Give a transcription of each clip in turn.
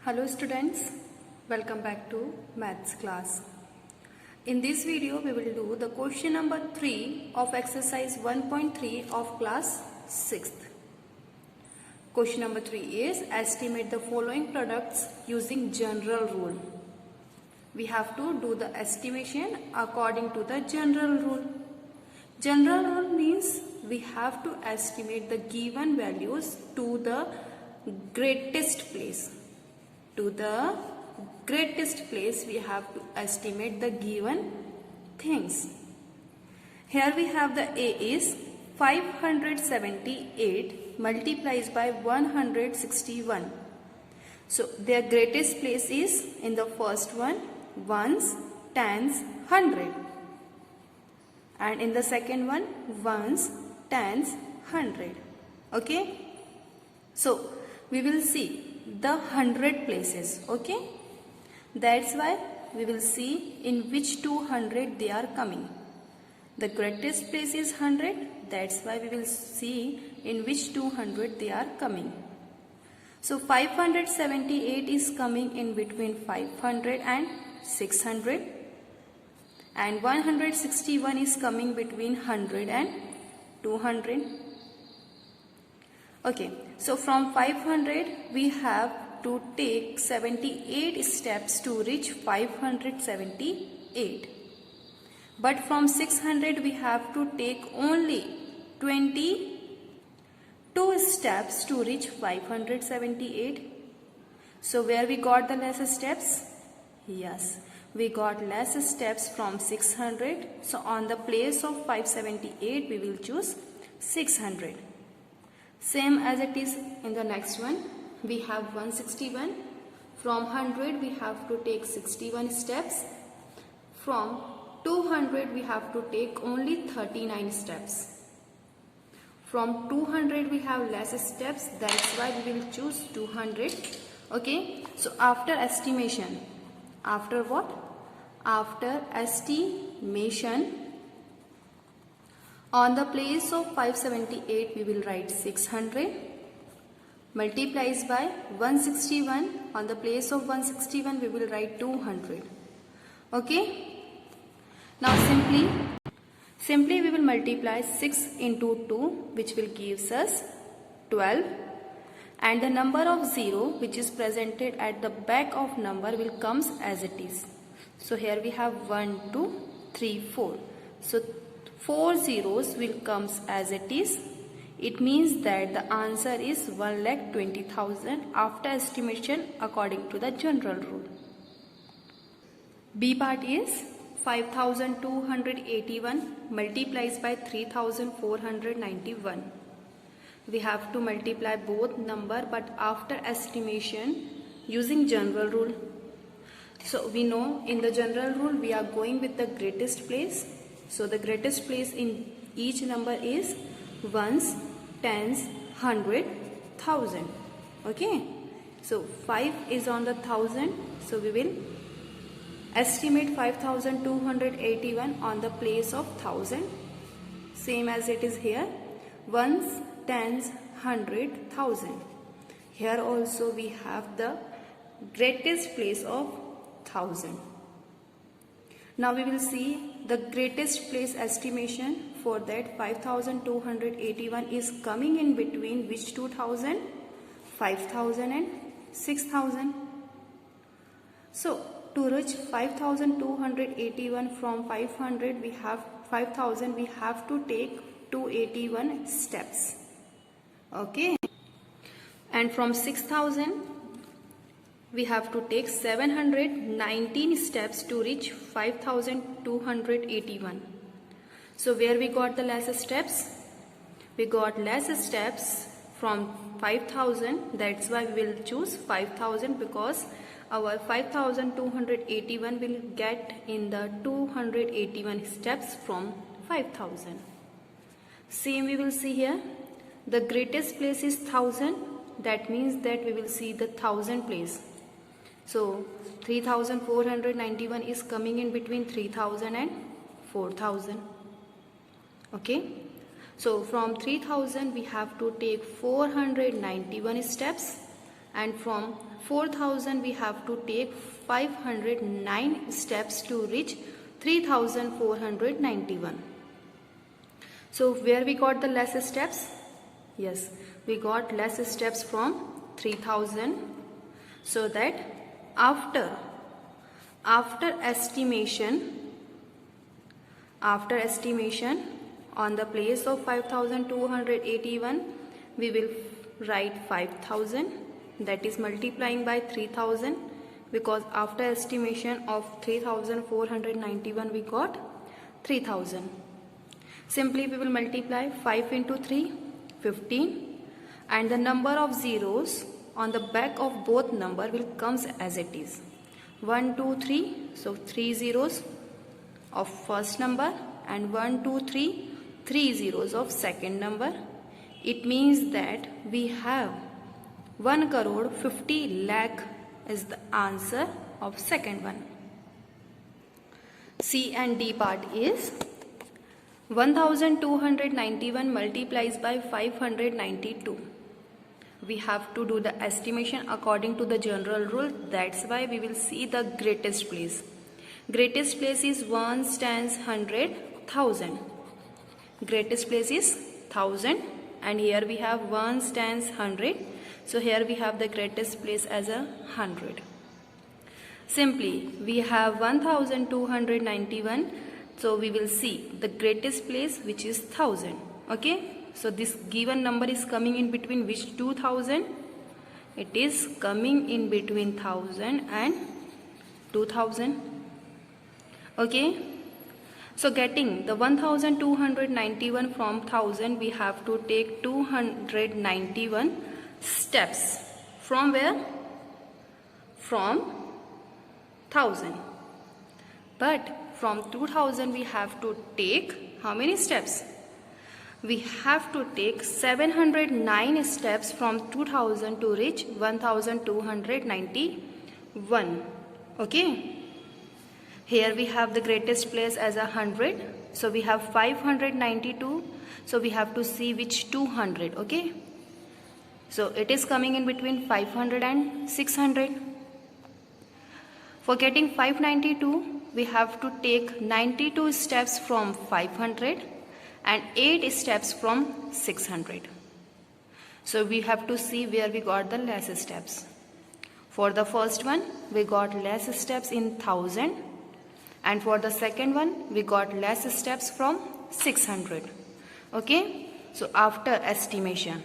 Hello students, welcome back to maths class. In this video we will do the question number 3 of exercise 1.3 of class 6th. Question number 3 is estimate the following products using general rule. We have to do the estimation according to the general rule. General rule means we have to estimate the given values to the greatest place. To the greatest place we have to estimate the given things. Here we have the A is 578 multiplies by 161. So their greatest place is in the first one, ones, tens, 100. And in the second one, ones, tens, 100. Okay. So we will see the 100 places. Okay. That's why we will see in which 200 they are coming. The greatest place is 100. That's why we will see in which 200 they are coming. So 578 is coming in between 500 and 600. And 161 is coming between 100 and 200. Okay, so from 500 we have to take 78 steps to reach 578. But from 600 we have to take only 22 steps to reach 578. So where we got the less steps? Yes, we got less steps from 600. So on the place of 578 we will choose 600. Same as it is in the next one. We have 161. From 100 we have to take 61 steps. From 200 we have to take only 39 steps. From 200 we have less steps. That's why we will choose 200. Okay. So after estimation. After what? After estimation. On the place of 578 we will write 600 multiplies by 161. On the place of 161 we will write 200. Okay. Now simply we will multiply 6 into 2 which will gives us 12. And the number of 0 which is presented at the back of number will comes as it is. So here we have 1, 2, 3, 4. So 4 zeros will comes as it is. It means that the answer is 1,20,000 after estimation according to the general rule. B part is 5,281 multiplies by 3,491. We have to multiply both number but after estimation using general rule. So we know in the general rule we are going with the greatest place. So the greatest place in each number is ones, tens, 100, 1000. Okay. So 5 is on the 1000. So we will estimate 5,281 on the place of 1000. Same as it is here. Ones, tens, 100, 1000. Here also we have the greatest place of 1000. Now we will see the greatest place estimation. For that 5,281 is coming in between which 2,000? 5,000 and 6,000. So to reach 5,281 from 500 we have 5,000 we have to take 281 steps. Okay. And from 6,000 we have to take 719 steps to reach 5,281. So where we got the less steps? We got less steps from 5,000. That's why we will choose 5,000 because our 5,281 will get in the 281 steps from 5,000. Same we will see here. The greatest place is 1000. That means that we will see the 1000 place. So 3,491 is coming in between 3,000 and 4,000. Okay. So from 3,000 we have to take 491 steps and from 4000 we have to take 509 steps to reach 3491. So where we got the less steps? Yes, we got less steps from 3000, so that after estimation on the place of 5281 we will write 5000, that is multiplying by 3000, because after estimation of 3491 we got 3000. Simply we will multiply 5 into 3, 15, and the number of zeros on the back of both number will comes as it is. 1, 2, 3, so 3 zeros of first number and 1, 2, 3, 3 zeros of second number. It means that we have 1 crore 50 lakh is the answer of second one. C and D part is 1291 multiplies by 592. We have to do the estimation according to the general rule. That's why we will see the greatest place. Greatest place is 1 stands 100, 1000. Greatest place is 1000, and here we have 1 stands 100. So here we have the greatest place as a 100. Simply we have 1291. So we will see the greatest place, which is 1000. Okay. So this given number is coming in between which 2000? It is coming in between 1000 and 2000. Okay. So getting the 1291 from 1000, we have to take 291 steps. From where? From 1000. But from 2000 we have to take how many steps? We have to take 709 steps from 2000 to reach 1291. Okay. Here we have the greatest place as 100. So we have 592. So we have to see which 200. Okay. So it is coming in between 500 and 600. For getting 592, we have to take 92 steps from 500 and 8 steps from 600. So we have to see where we got the less steps. For the first one, we got less steps in 1000, and for the second one, we got less steps from 600. Okay. So after estimation,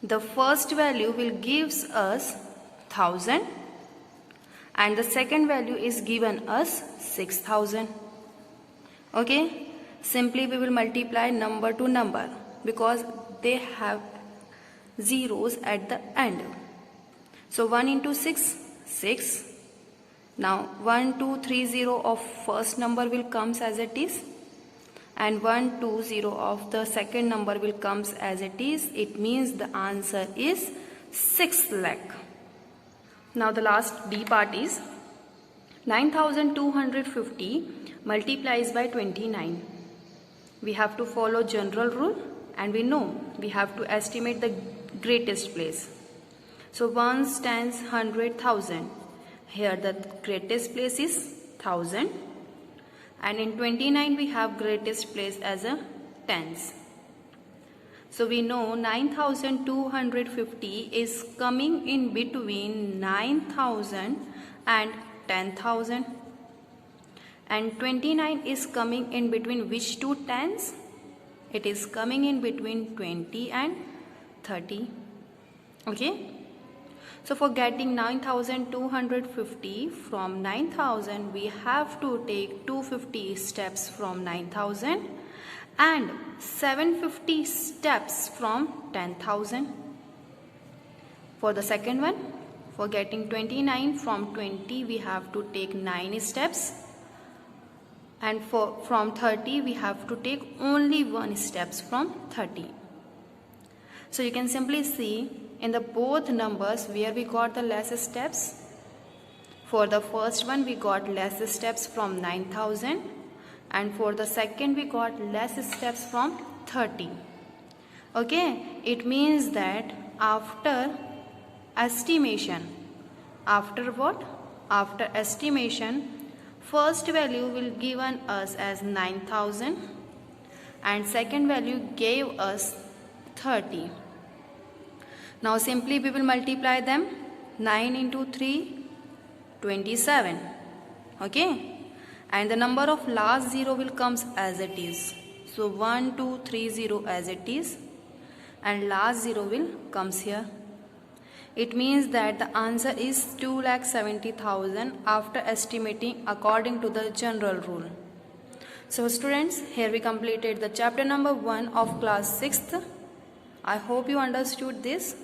the first value will gives us 1000 and the second value is given us 6000. Okay. Simply we will multiply number to number because they have zeros at the end. So 1 into 6, 6. Now 1230 of first number will comes as it is, and 120 of the second number will comes as it is. It means the answer is 6 lakh. Now the last D part is 9250 multiplies by 29. We have to follow general rule, and we know we have to estimate the greatest place. So 1 stands 100,000. Here the greatest place is 1000, and in 29 we have greatest place as a tens. So we know 9250 is coming in between 9000 and 10,000, and 29 is coming in between which two tens? It is coming in between 20 and 30. Okay. So for getting 9250 from 9000, we have to take 250 steps from 9000 and 750 steps from 10,000. For the second one, for getting 29 from 20, we have to take 9 steps, and from 30 we have to take only 1 steps from 30. So you can simply see in the both numbers where we got the less steps. For the first one we got less steps from 9000, and for the second we got less steps from 30. Okay, it means that after estimation, after what? After estimation, first value will given us as 9,000 and second value gave us 30. Now simply we will multiply them. 9 into 3, 27. Okay, and the number of last zero will comes as it is. So 1, 2, 3, 0 as it is, and last zero will comes here. It means that the answer is 2,70,000 after estimating according to the general rule. So students, here we completed the chapter number 1 of class 6th. I hope you understood this.